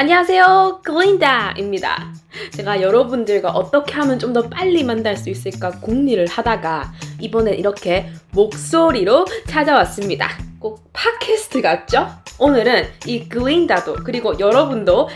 안녕하세요, 글린다입니다. 제가 여러분들과 어떻게 하면 좀 더 빨리 만날 수 있을까 궁리를 하다가 이번엔 이렇게 목소리로 찾아왔습니다. 꼭 팟캐스트 같죠? 오늘은 이 글린다도 그리고 여러분도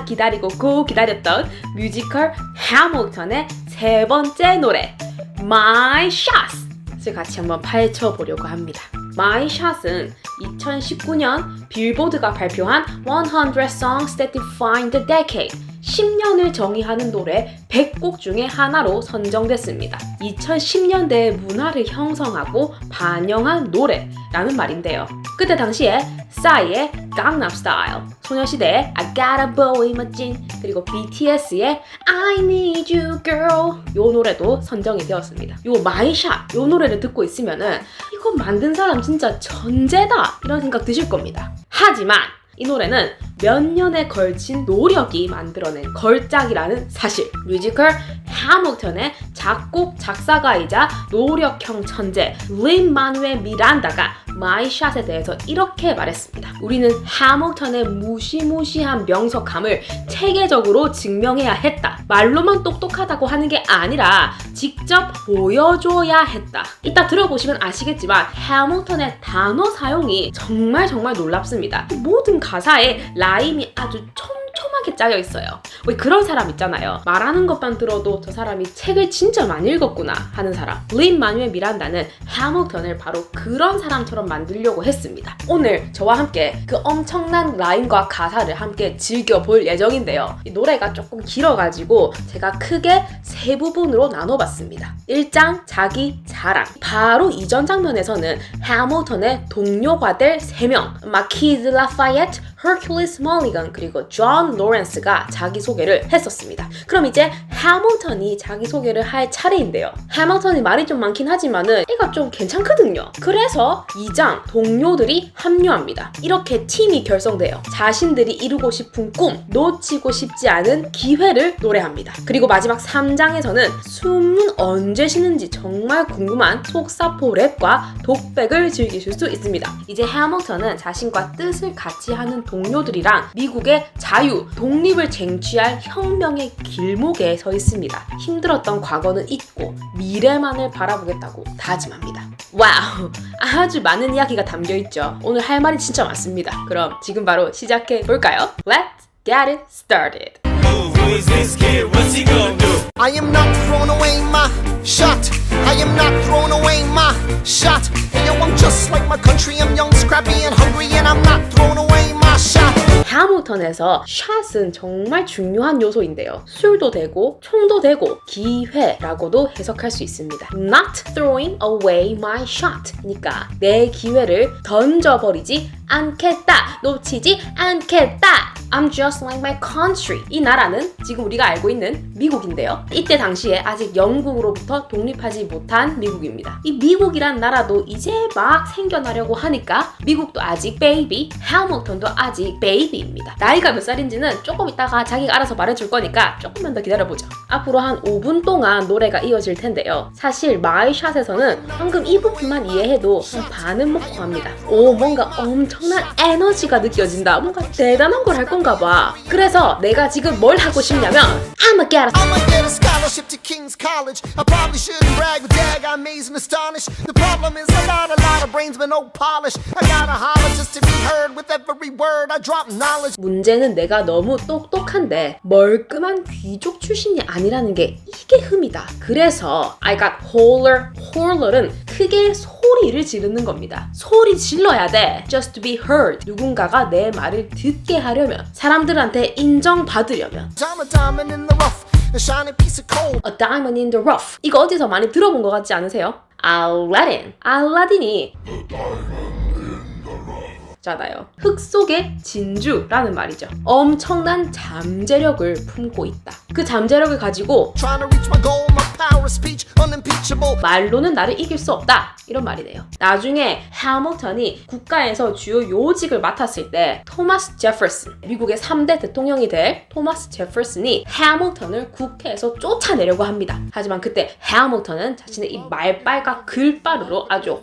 기다리고 기다렸던 뮤지컬 해밀턴의 세 번째 노래 My Shot을 같이 한번 파헤쳐보려고 합니다. My Shot은 2019년 빌보드가 발표한 100 Songs That Define the Decade 10년을 정의하는 노래 100곡 중에 하나로 선정됐습니다. 2010년대의 문화를 형성하고 반영한 노래라는 말인데요. 그때 당시에 싸이의 강남 스타일, 소녀시대의 I Got a Boy in My Jeans, 그리고 BTS의 I Need You Girl 요 노래도 선정이 되었습니다. 요 My Shot 요 노래를 듣고 있으면은 이거 만든 사람 진짜 천재다 이런 생각 드실 겁니다. 하지만 이 노래는 몇 년에 걸친 노력이 만들어낸 걸작이라는 사실. 뮤지컬 해밀턴의 작곡 작사가이자 노력형 천재 린-마누엘 미란다가 My Shot에 대해서 이렇게 말했습니다. 우리는 해밀턴의 무시무시한 명석함을 체계적으로 증명해야 했다. 말로만 똑똑하다고 하는 게 아니라 직접 보여줘야 했다. 이따 들어보시면 아시겠지만 해밀턴의 단어 사용이 정말 놀랍습니다. 모든 가사에 라임이 아주 촘촘하게 짜여 있어요. 왜 그런 사람 있잖아요. 말하는 것만 들어도 저 사람이 책을 진짜 많이 읽었구나 하는 사람. 린-마누엘 미란다는 해밀턴을 바로 그런 사람처럼 만들려고 했습니다. 오늘 저와 함께 그 엄청난 라임과 가사를 함께 즐겨볼 예정인데요. 이 노래가 조금 길어가지고 제가 크게 세 부분으로 나눠봤습니다. 1장 자기 자랑. 바로 이전 장면에서는 해밀턴의 동료가 될 3명 마키즈 라파예트, Hercules Mulligan 그리고 존 로렌스가 자기소개를 했었습니다. 그럼 이제 해밀턴이 자기소개를 할 차례인데요. 해밀턴이 말이 좀 많긴 하지만은 얘가 좀 괜찮거든요. 그래서 2장 동료들이 합류합니다. 이렇게 팀이 결성돼요. 자신들이 이루고 싶은 꿈, 놓치고 싶지 않은 기회를 노래합니다. 그리고 마지막 3장에서는 숨은 언제 쉬는지 정말 궁금한 속사포 랩과 독백을 즐기실 수 있습니다. 이제 해밀턴은 자신과 뜻을 같이 하는 동료들이랑 미국의 자유, 독립을 쟁취할 혁명의 길목에 서 있습니다. 힘들었던 과거는 잊고 미래만을 바라보겠다고 다짐합니다. 와우! 아주 많은 이야기가 담겨있죠. 오늘 할 말이 진짜 많습니다. 그럼 지금 바로 시작해 볼까요? Let's get it started! Who is this kid? What's he gonna do? I am not throwing away my shot. I am not throwing away my shot. Hey yo, I'm just like my country. I'm young, scrappy, and hungry, and I'm not throwing away my shot. 해밀턴에서 샷은 정말 중요한 요소인데요. 술도 되고 총도 되고 기회라고도 해석할 수 있습니다. Not throwing away my shot. 그러니까 내 기회를 던져버리지 않겠다. 놓치지 않겠다. I'm just like my country. 이 나라는 지금 우리가 알고 있는 미국인데요. 이때 당시에 아직 영국으로부터 독립하지 못한 미국입니다. 이 미국이란 나라도 이제 막 생겨나려고 하니까 미국도 아직 베이비, 해밀턴도 아직 베이비입니다. 나이가 몇 살인지는 조금 있다가 자기가 알아서 말해줄 거니까 조금만 더 기다려보죠. 앞으로 한 5분 동안 노래가 이어질 텐데요. 사실 My Shot에서는 방금 이 부분만 이해해도 한 반은 먹고 합니다. 뭔가 엄청난 에너지가 느껴진다. 뭔가 대단한 걸 할 건가 봐. 그래서 내가 지금 뭘 하고 싶냐면 I'ma get a scholarship to King's College. I probably shouldn't brag, but dag, I'm amazed and astonished. The problem is I got a lot of brains but no polish. I gotta holler just to be heard with every word I drop knowledge. 문제는 내가 너무 똑똑한데 멀끔한 귀족 출신이 아니라는 게 이게 흠이다. 그래서 I got holler. holler은 크게 소리를 지르는 겁니다. 소리 질러야 돼. Just to be heard. 누군가가 내 말을 듣게 하려면, 사람들한테 인정받으려면. I'm a diamond in the rough, a shiny piece of coal. A diamond in the rough. 이거 어디서 많이 들어본 것 같지 않으세요? 알라딘. 알라딘이 잖아요. 흙 속의 진주라는 말이죠. 엄청난 잠재력을 품고 있다. 그 잠재력을 가지고 Trying to reach my goal, my power of speech, unimpeachable. 말로는 나를 이길 수 없다. 이런 말이네요. 나중에 해밀턴이 국가에서 주요 요직을 맡았을 때 토마스 제퍼슨, 미국의 3대 대통령이 될 토마스 제퍼슨이 해밀턴을 국회에서 쫓아내려고 합니다. 하지만 그때 해밀턴은 자신의 이 말빨과 글바루로 아주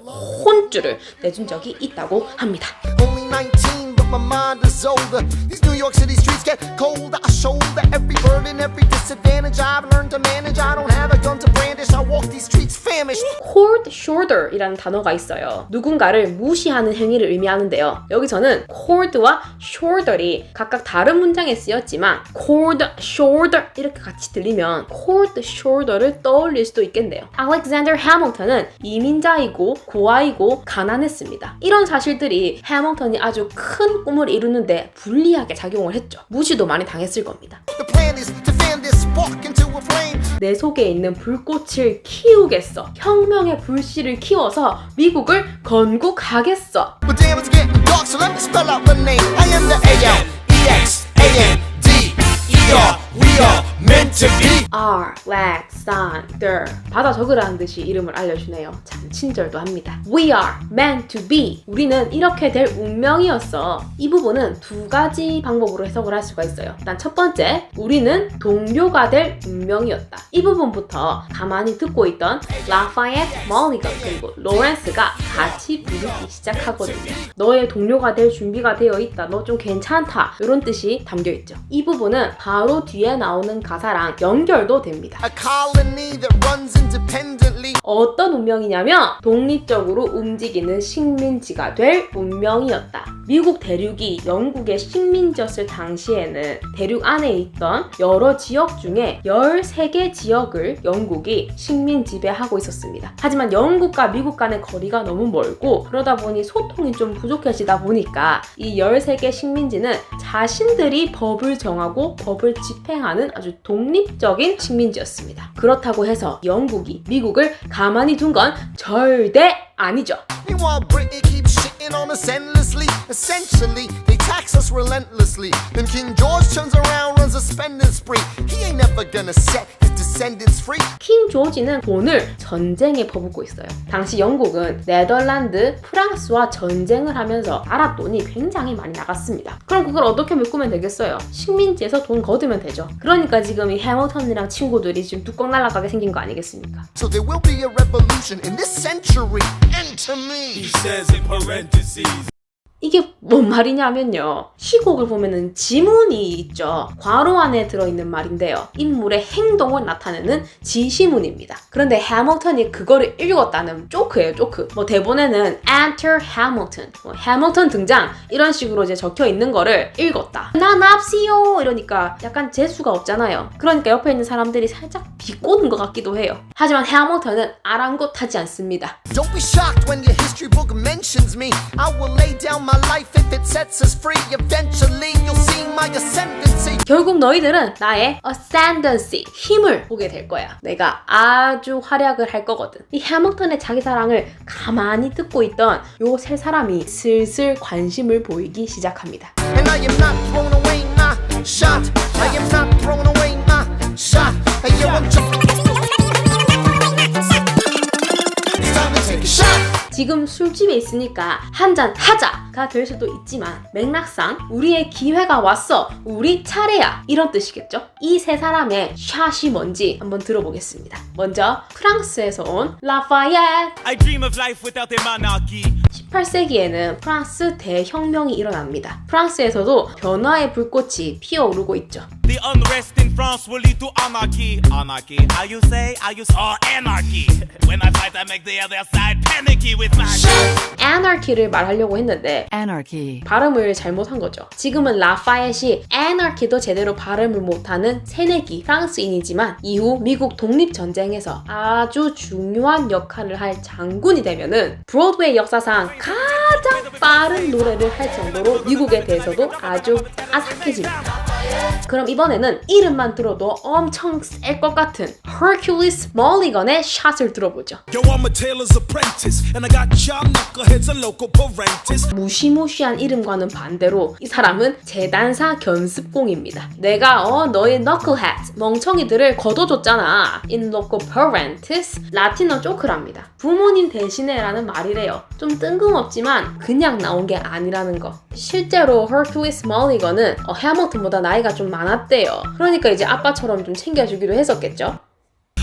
혼쭐을 내준 적이 있다고 합니다. Only 19, but but my mind is older. These New York City streets get colder. I shoulder every burden, every disadvantage I've learned to manage. I don't have a gun to brandish. I walk these streets famished. cold shoulder이라는 단어가 있어요. 누군가를 무시하는 행위를 의미하는데요. 여기서는 cold와 shoulder이 각각 다른 문장에 쓰였지만 cold shoulder 이렇게 같이 들리면 cold shoulder를 떠올릴 수도 있겠네요. 알렉산더 해밀턴은 이민자이고 고아이고 가난했습니다. 이런 사실들이 해밀턴이 아주 큰 꿈을 이루는데 불리하게 작용을 했죠. 무시도 많이 당했을 겁니다. The plan is to fan this spark into a flame. 내 속에 있는 불꽃을 키우겠어. 혁명의 불씨를 키워서 미국을 건국하겠어. But damn, it's getting dark, so let me spell out the name. I am the A-L-E-X-A-N-D-E-R. We are meant to be. Alexander. 받아 적으라는 듯이 이름을 알려주네요. 참 친절도 합니다. We are meant to be. 우리는 이렇게 될 운명이었어. 이 부분은 두 가지 방법으로 해석을 할 수가 있어요. 일단 첫 번째, 우리는 동료가 될 운명이었다. 이 부분부터 가만히 듣고 있던 라파예트, 멀리건 그리고 로렌스가 같이 부르기 시작하거든요. 너의 동료가 될 준비가 되어 있다. 너 좀 괜찮다. 이런 뜻이 담겨있죠. 이 부분은 바로 뒤에 나오는 가사랑 연결도 됩니다. A colony that runs independently. 어떤 운명이냐면 독립적으로 움직이는 식민지가 될 운명이었다. 미국 대륙이 영국의 식민지였을 당시에는 대륙 안에 있던 여러 지역 중에 13개 지역을 영국이 식민 지배하고 있었습니다. 하지만 영국과 미국 간의 거리가 너무 멀고 그러다 보니 소통이 좀 부족해지다 보니까 이 13개 식민지는 자신들이 법을 정하고 법을 집행하는 아주 독립적인 식민지였습니다. 그렇다고 해서 영국이 미국을 가만히 둔 건 절대 아니죠. Meanwhile, Britain keeps shitting on us endlessly. Essentially, they tax us relentlessly. Then King George turns around, runs a spending spree. He ain't never gonna set his descendants free. 킹 조지는 돈을 전쟁에 퍼붓고 있어요. 당시 영국은 네덜란드, 프랑스와 전쟁을 하면서 나랏돈이 굉장히 많이 나갔습니다. 그럼 그걸 어떻게 메꾸면 되겠어요? 식민지에서 돈 거두면 되죠. 그러니까 지금 이 해밀턴이랑 친구들이 지금 뚜껑 날아가게 생긴 거 아니겠습니까? So there will be a revolution in this century. Enter me. He says in parentheses. 이게 뭔 말이냐면요. 시곡을 보면은 지문이 있죠. 괄호 안에 들어있는 말인데요. 인물의 행동을 나타내는 지시문입니다. 그런데 해밀턴이 그거를 읽었다는 조크예요, 조크. 뭐 대본에는 Enter Hamilton, 해밀턴 등장 이런 식으로 이제 적혀 있는 거를 읽었다. 나 납시오 이러니까 약간 재수가 없잖아요. 그러니까 옆에 있는 사람들이 살짝 비꼬는 것 같기도 해요. 하지만 해밀턴은 아랑곳하지 않습니다. Don't be shocked when your history book mentions me. I will lay down my life if it sets us free. Eventually you'll see my ascendancy. 결국 너희들은 나의 ascendancy, 힘을 보게 될 거야. 내가 아주 활약을 할 거거든. 이 해밀턴의 자기 사랑을 가만히 듣고 있던 요 세 사람이 슬슬 관심을 보이기 시작합니다. And I am not thrown away my shot. I am not thrown away my shot. Hey yo, I'm just It's time to take a shot. 지금 술집에 있으니까 한잔 하자가 될 수도 있지만 맥락상 우리의 기회가 왔어, 우리 차례야 이런 뜻이겠죠? 이 세 사람의 샷이 뭔지 한번 들어보겠습니다. 먼저 프랑스에서 온 라파예트. I dream of life without a monarchy. 18세기에는 프랑스 대혁명이 일어납니다. 프랑스에서도 변화의 불꽃이 피어오르고 있죠. The unrest in France will lead to anarchy. Anarchy, how you say? Anarchy. When I fight, I make the other side panicky with my anarchy를 말하려고 했는데 Anarchy. 발음을 잘못한 거죠. 지금은 라파예트이 anarchy도 제대로 발음을 못하는 새내기 프랑스인이지만 이후 미국 독립전쟁에서 아주 중요한 역할을 할 장군이 되면은 브로드웨이 역사상 가장 빠른 노래를 할 정도로 미국에 대해서도 아주 아삭해집니다. 그럼 이번에는 이름만 들어도 엄청 셀 것 같은 Hercules Mulligan의 샷을 들어보죠. Yo, I'm a tailor's apprentice, and I got y'all knuckleheads and local parentis. 무시무시한 이름과는 반대로 이 사람은 재단사 견습공입니다. 내가 너의 knuckleheads, 멍청이들을 걷어줬잖아. In local parentis, 라틴어 조크랍니다. 부모님 대신에라는 말이래요. 좀 뜬금없지만 그냥 나온 게 아니라는 거. 실제로 Hercules Mulligan은 해밀턴보다 나이가 좀 많았대요. 그러니까 이제 아빠처럼 좀 챙겨주기도 했었겠죠.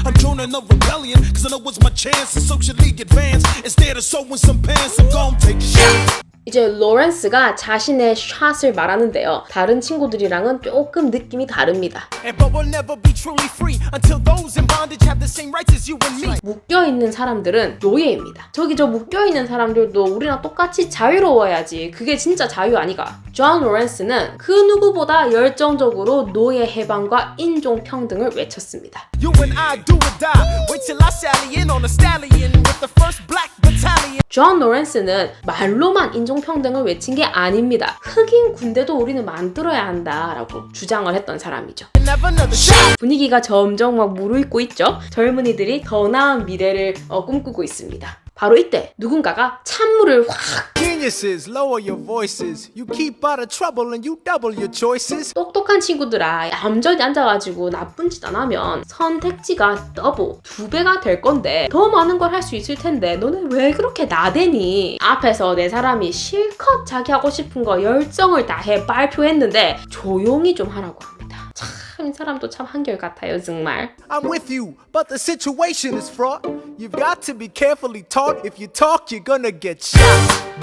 I'm joining a rebellion, cause I know it's my chance to socially advance. Instead of sewing some pants, I'm gon' take a shot. 이제 로렌스가 자신의 샷을 말하는데요. 다른 친구들이랑은 조금 느낌이 다릅니다. But we'll never be truly free until those in bondage have the same rights as you and me. 묶여있는 사람들은 노예입니다. 저기 저 묶여있는 사람들도 우리랑 똑같이 자유로워야지. 그게 진짜 자유 아니가. 존 로렌스는 그 누구보다 열정적으로 노예 해방과 인종평등을 외쳤습니다. You and I do or die. Wait till I sally in on a stallion with the first black battalion. 존 로렌스는 말로만 인종평등을 외친 게 아닙니다. 흑인 군대도 우리는 만들어야 한다라고 주장을 했던 사람이죠. Never another shot. 분위기가 점점 막 무르익고 있죠. 젊은이들이 더 나은 미래를 꿈꾸고 있습니다. 바로 이때 누군가가 찬물을 확 Geniuses, lower your voices. You keep out of trouble and you double your choices. 똑똑한 친구들아 얌전히 앉아가지고 나쁜 짓 안 하면 선택지가 더블 2배가 될 건데 더 많은 걸 할 수 있을 텐데 너네 왜 그렇게 나대니? 앞에서 내 사람이 실컷 자기 하고 싶은 거 열정을 다해 발표했는데 조용히 좀 하라고 합니다. 참 이 사람도 참 한결같아요 정말. I'm with you, but the situation is fraught. You've got to be carefully taught. If you talk, you're gonna get shot.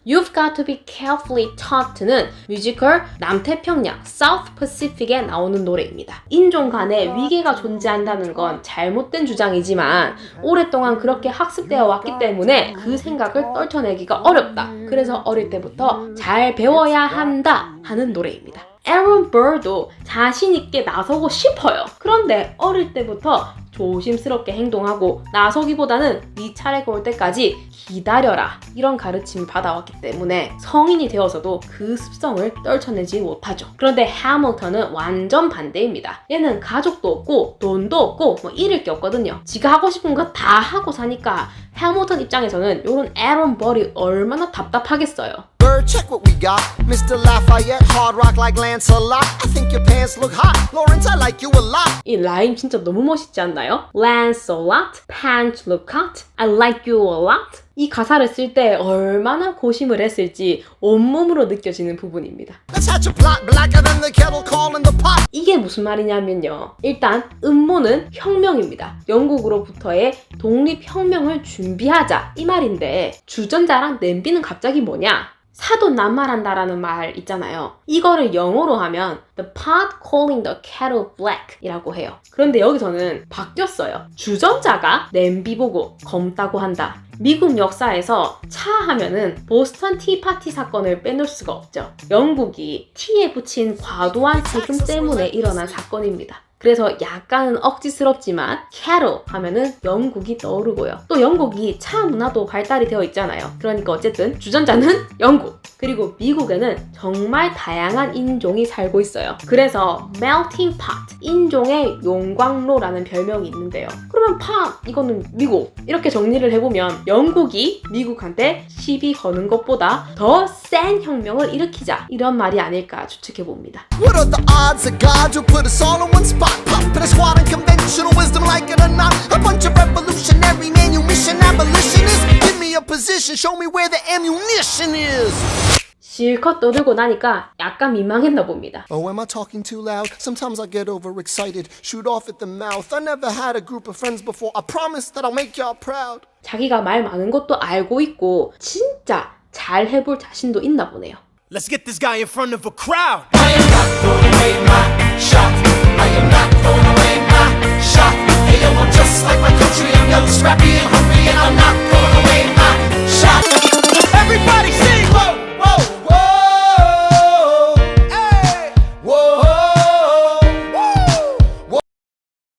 You've got to be carefully taught는 뮤지컬 남태평양 South Pacific에 나오는 노래입니다. 인종 간의 위계가 존재한다는 건 잘못된 주장이지만 오랫동안 그렇게 학습되어 왔기 때문에 그 생각을 떨쳐내기가 어렵다. 그래서 어릴 때부터 잘 배워야 한다 하는 노래입니다. 에런 버도 자신 있게 나서고 싶어요. 그런데 어릴 때부터 조심스럽게 행동하고 나서기보다는 네 차례가 올 때까지 기다려라 이런 가르침을 받아왔기 때문에 성인이 되어서도 그 습성을 떨쳐내지 못하죠. 그런데 해밀턴은 완전 반대입니다. 얘는 가족도 없고 돈도 없고 뭐 잃을 게 없거든요. 지가 하고 싶은 거 다 하고 사니까 해밀턴 입장에서는 이런 에런 버이 얼마나 답답하겠어요. Bird, check what we got. Mr. Lafayette, hard rock like Lancelot. I think your pants look hot. Lawrence, I like you a lot. 이 라임 진짜 너무 멋있지 않나요? Lancelot, pants look hot, I like you a lot. 이 가사를 쓸 때 얼마나 고심을 했을지 온몸으로 느껴지는 부분입니다. Let's hatch a plot blacker than the kettle calling the pot. 이게 무슨 말이냐면요. 일단 음모는 혁명입니다. 영국으로부터의 독립혁명을 준비하자 이 말인데 주전자랑 냄비는 갑자기 뭐냐? 사돈 낱말한다라는 말 있잖아요. 이거를 영어로 하면 the pot calling the kettle black 이라고 해요. 그런데 여기서는 바뀌었어요. 주전자가 냄비 보고 검다고 한다. 미국 역사에서 차 하면은 보스턴 티파티 사건을 빼놓을 수가 없죠. 영국이 티에 붙인 과도한 세금 때문에 일어난 사건입니다. 그래서 약간은 억지스럽지만 kettle 하면은 영국이 떠오르고요. 또 영국이 차 문화도 발달이 되어 있잖아요. 그러니까 어쨌든 주전자는 영국. 그리고 미국에는 정말 다양한 인종이 살고 있어요. 그래서 melting pot, 인종의 용광로라는 별명이 있는데요. 그러면 pot, 이거는 미국. 이렇게 정리를 해보면 영국이 미국한테 시비 거는 것보다 더 센 혁명을 일으키자. 이런 말이 아닐까 추측해봅니다. What are the odds of God who put us all in one spot? Pop in a squad and conventional wisdom like it or not. A bunch of revolutionary manumission abolitionists. Give me a position, show me where the ammunition is. 실컷 떠들고 나니까 약간 민망했나 봅니다. Oh, am I talking too loud? Sometimes I get overexcited, shoot off at the mouth. I never had a group of friends before. I promise that I'll make y'all proud. 자기가 말 많은 것도 알고 있고 진짜 잘 해볼 자신도 있나 보네요. Let's get this guy in front of a crowd. I am not throwing away my shot. I am not throwing away my shot. Hey yo, I'm just like my country. I'm young, scrappy, and hungry, and I'm not throwing away my shot. Everybody sing! Whoa, whoa, whoa! Hey! Whoa, whoa!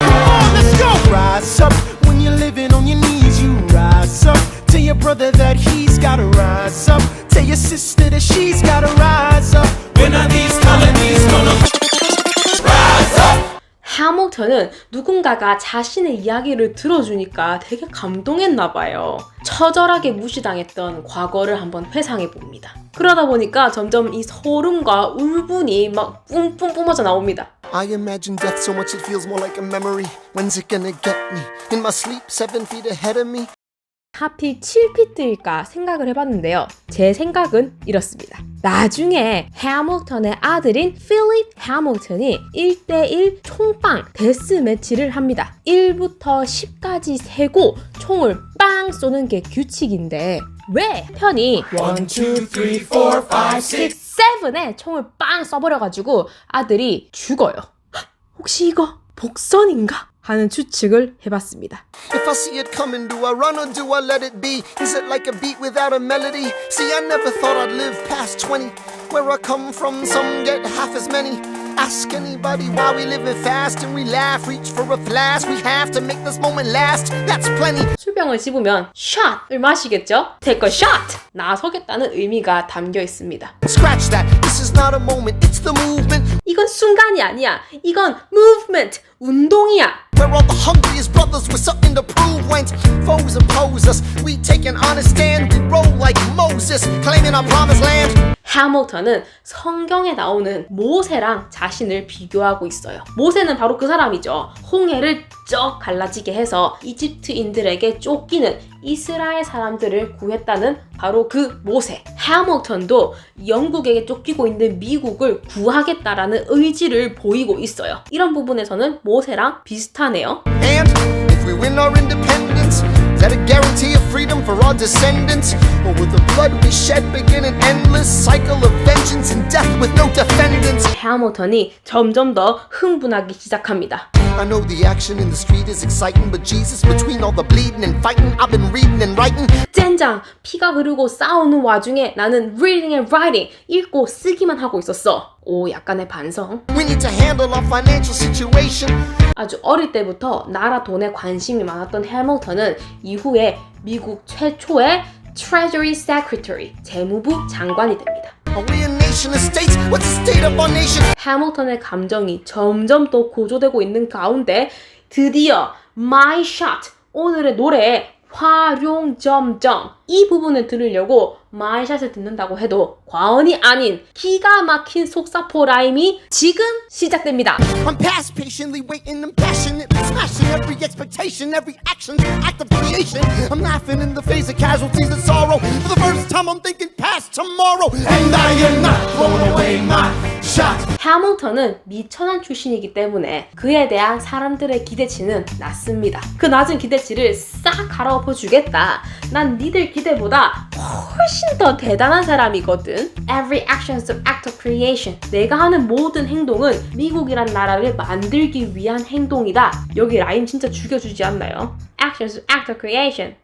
Come on, let's go! Rise up when you're living on your knees. You rise up. Tell your brother that he's gotta rise up. Tell your sister that she's gotta rise up. When are these colonies gonna rise up? 해밀턴은 누군가가 자신의 이야기를 들어주니까 되게 감동했나 봐요. 처절하게 무시당했던 과거를 한번 회상해 봅니다. 그러다 보니까 점점 이 소름과 울분이 막 뿜뿜 뿜어져 나옵니다. I imagine death so much it feels more like a memory. When's it gonna get me? In my sleep, 7 feet ahead of me. 하필 7피트일까 생각을 해봤는데요. 제 생각은 이렇습니다. 나중에 해밀턴의 아들인 필립 해밀턴이 1대1 총빵 데스매치를 합니다. 1부터 10까지 세고 총을 빵 쏘는 게 규칙인데 왜 편이 1, 2, 3, 4, 5, 6 7에 총을 빵 쏴버려가지고 아들이 죽어요. 헉, 혹시 이거 복선인가? 하는 추측을 해봤습니다. If I see it coming, do I run or do I let it be? Is it like a beat without a melody? See, I never thought I'd live past 20. Where I come from, some get half as many. Ask anybody why we living fast and we laugh, reach for a flash. We have to make this moment last. That's plenty. 술병을 씹으면 shot을 마시겠죠? Take a shot! 나서겠다는 의미가 담겨 있습니다. Scratch that. This is not a moment, it's the movement. 이건 순간이 아니야. 이건 movement, 운동이야. We're all the hungriest brothers with something to prove. When foes oppose us, we take an honest stand. We roll like Moses, claiming our promised land. 해밀턴은 성경에 나오는 모세랑 자신을 비교하고 있어요. 모세는 바로 그 사람이죠. 홍해를 쩍 갈라지게 해서 이집트인들에게 쫓기는 이스라엘 사람들을 구했다는 바로 그 모세. 해밀턴도 영국에게 쫓기고 있는 미국을 구하겠다라는 의지를 보이고 있어요. 이런 부분에서는 모세랑 비슷하네요. And if we win our independence, is that a guarantee of freedom for our descendants? Or will the blood we shed begin an endless cycle of vengeance and death with no defendants? 해밀턴이 점점 더 흥분하기 시작합니다. I know the action in the street is exciting, but Jesus, between all the bleeding and fighting, I've been reading and writing. 젠장! 피가 흐르고 싸우는 와중에 나는 reading and writing, 읽고 쓰기만 하고 있었어. 오, 약간의 반성. We need to handle our financial situation. 아주 어릴 때부터 나라 돈에 관심이 많았던 해밀턴은 이후에 미국 최초의 Treasury Secretary, 재무부 장관이 됩니다. Are we a nation of states? What's the state of our nation? 해밀턴의 감정이 점점 더 고조되고 있는 가운데 드디어 My Shot, 오늘의 노래에 활용점정 이 부분을 들으려고 My Shot을 듣는다고 해도 과언이 아닌 기가 막힌 속사포 라임이 지금 시작됩니다. I'm past patiently waiting, I'm passionately smashing every expectation, every action, act of creation. I'm laughing in the face of casualties and sorrow. For the first time, I'm thinking past tomorrow. And I am not throwing away my shot. 해밀턴은 미천한 출신이기 때문에 그에 대한 사람들의 기대치는 낮습니다. 그 낮은 기대치를 싹 갈아엎어 주겠다. 난 니들 기대보다 훨씬 더 대단한 사람이거든. Every action is an act of creation. 내가 하는 모든 행동은 미국이란 나라를 만들기 위한 행동이다. 여기 라임 진짜 죽여주지 않나요? Action is an act of creation.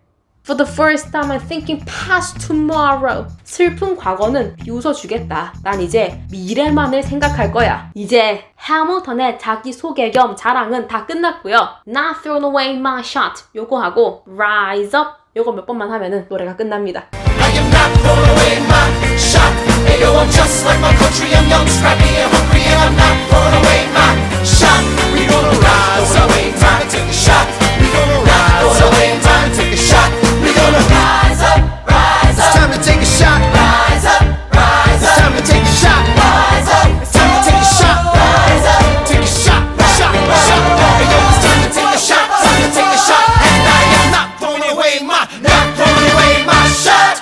For the first time I'm thinking past tomorrow. 슬픈 과거는 비웃어주겠다. 난 이제 미래만을 생각할 거야. 이제 해밀턴의 자기소개 겸 자랑은 다 끝났고요. Not thrown away my shot. 요거 하고 Rise up. 요거 몇 번만 하면은 노래가 끝납니다. I am not throwing away my shot. Ayo, I'm just like my country. I'm young, scrappy, and hungry, and I'm not throwing away my shot. We gonna rise up, time to take a shot. We gonna rise up, time to take a shot. We gonna rise up, rise It's up, time to take a shot. rise up, rise It's up, time to take a shot. rise up. It's time to take a shot. Rise up. Take a shot, shot, shot. Hey, yo, it's time to take a shot. Time to take a shot. And I am not throwing away my shot.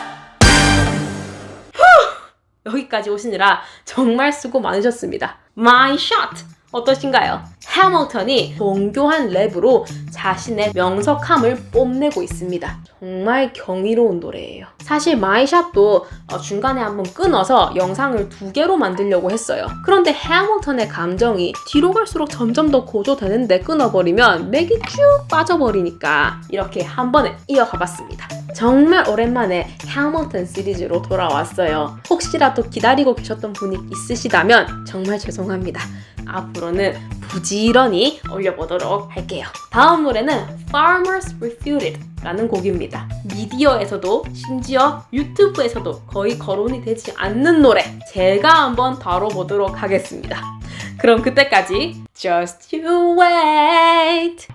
여기까지 오시느라 정말 수고 많으셨습니다. My shot! 어떠신가요? 해밀턴이 정교한 랩으로 자신의 명석함을 뽐내고 있습니다. 정말 경이로운 노래예요. 사실 My Shot도 중간에 한번 끊어서 영상을 2개로 만들려고 했어요. 그런데 해밀턴의 감정이 뒤로 갈수록 점점 더 고조되는데 끊어버리면 맥이 쭉 빠져버리니까 이렇게 한 번에 이어가봤습니다. 정말 오랜만에 해밀턴 시리즈로 돌아왔어요. 혹시라도 기다리고 계셨던 분이 있으시다면 정말 죄송합니다. 앞으로는 부지런히 올려보도록 할게요. 다음 노래는 Farmers Refuted 라는 곡입니다. 미디어에서도 심지어 유튜브에서도 거의 거론이 되지 않는 노래 제가 한번 다뤄보도록 하겠습니다. 그럼 그때까지 Just you wait.